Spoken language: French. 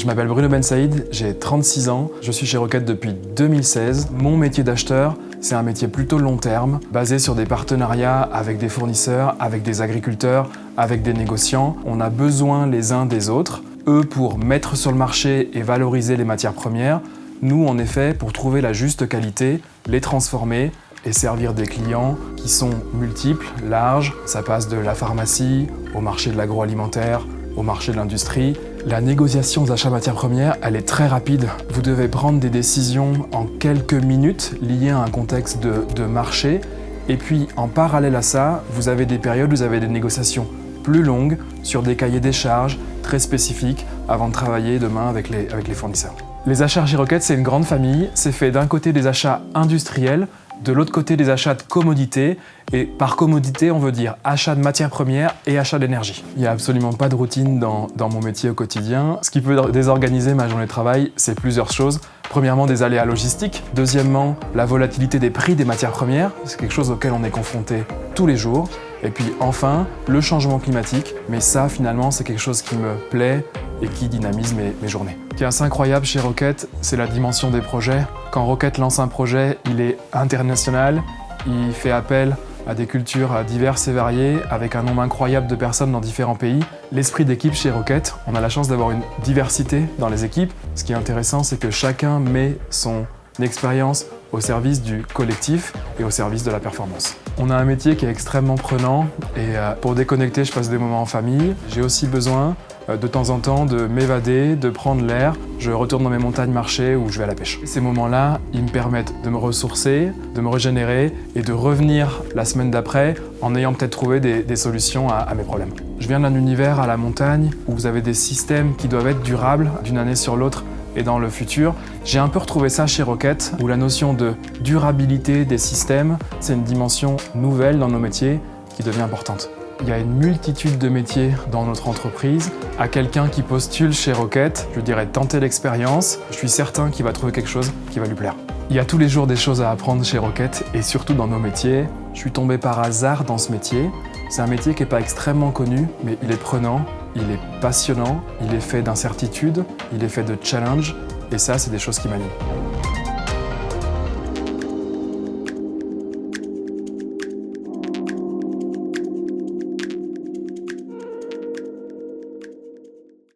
Je m'appelle Bruno Ben Saïd, j'ai 36 ans, je suis chez Rocket depuis 2016. Mon métier d'acheteur, c'est un métier plutôt long terme, basé sur des partenariats avec des fournisseurs, avec des agriculteurs, avec des négociants. On a besoin les uns des autres, eux pour mettre sur le marché et valoriser les matières premières, nous en effet pour trouver la juste qualité, les transformer et servir des clients qui sont multiples, larges. Ça passe de la pharmacie au marché de l'agroalimentaire, au marché de l'industrie. La négociation aux achats matières premières, elle est très rapide. Vous devez prendre des décisions en quelques minutes liées à un contexte de marché. Et puis, en parallèle à ça, vous avez des périodes où vous avez des négociations plus longues sur des cahiers des charges très spécifiques avant de travailler demain avec les fournisseurs. Les achats chez Rocket, c'est une grande famille. C'est fait d'un côté des achats industriels, de l'autre côté des achats de commodités, et par commodité on veut dire achat de matières premières et achat d'énergie. Il n'y a absolument pas de routine dans mon métier au quotidien. Ce qui peut désorganiser ma journée de travail, c'est plusieurs choses. Premièrement, des aléas logistiques. Deuxièmement, la volatilité des prix des matières premières. C'est quelque chose auquel on est confronté tous les jours. Et puis enfin, le changement climatique. Mais ça, finalement, c'est quelque chose qui me plaît et qui dynamise mes journées. Ce qui est assez incroyable chez Rocket, c'est la dimension des projets. Quand Rocket lance un projet, il est international, il fait appel à des cultures diverses et variées, avec un nombre incroyable de personnes dans différents pays. L'esprit d'équipe chez Rocket, on a la chance d'avoir une diversité dans les équipes. Ce qui est intéressant, c'est que chacun met son expérience au service du collectif et au service de la performance. On a un métier qui est extrêmement prenant et pour déconnecter, je passe des moments en famille. J'ai aussi besoin de temps en temps de m'évader, de prendre l'air. Je retourne dans mes montagnes marcher ou je vais à la pêche. Ces moments-là, ils me permettent de me ressourcer, de me régénérer et de revenir la semaine d'après en ayant peut-être trouvé des solutions à mes problèmes. Je viens d'un univers à la montagne où vous avez des systèmes qui doivent être durables d'une année sur l'autre et dans le futur. J'ai un peu retrouvé ça chez Rocket, où la notion de durabilité des systèmes, c'est une dimension nouvelle dans nos métiers qui devient importante. Il y a une multitude de métiers dans notre entreprise. À quelqu'un qui postule chez Rocket, je dirais tenter l'expérience. Je suis certain qu'il va trouver quelque chose qui va lui plaire. Il y a tous les jours des choses à apprendre chez Rocket et surtout dans nos métiers. Je suis tombé par hasard dans ce métier. C'est un métier qui n'est pas extrêmement connu, mais il est prenant, il est passionnant, il est fait d'incertitudes, il est fait de challenges et ça, c'est des choses qui m'animent.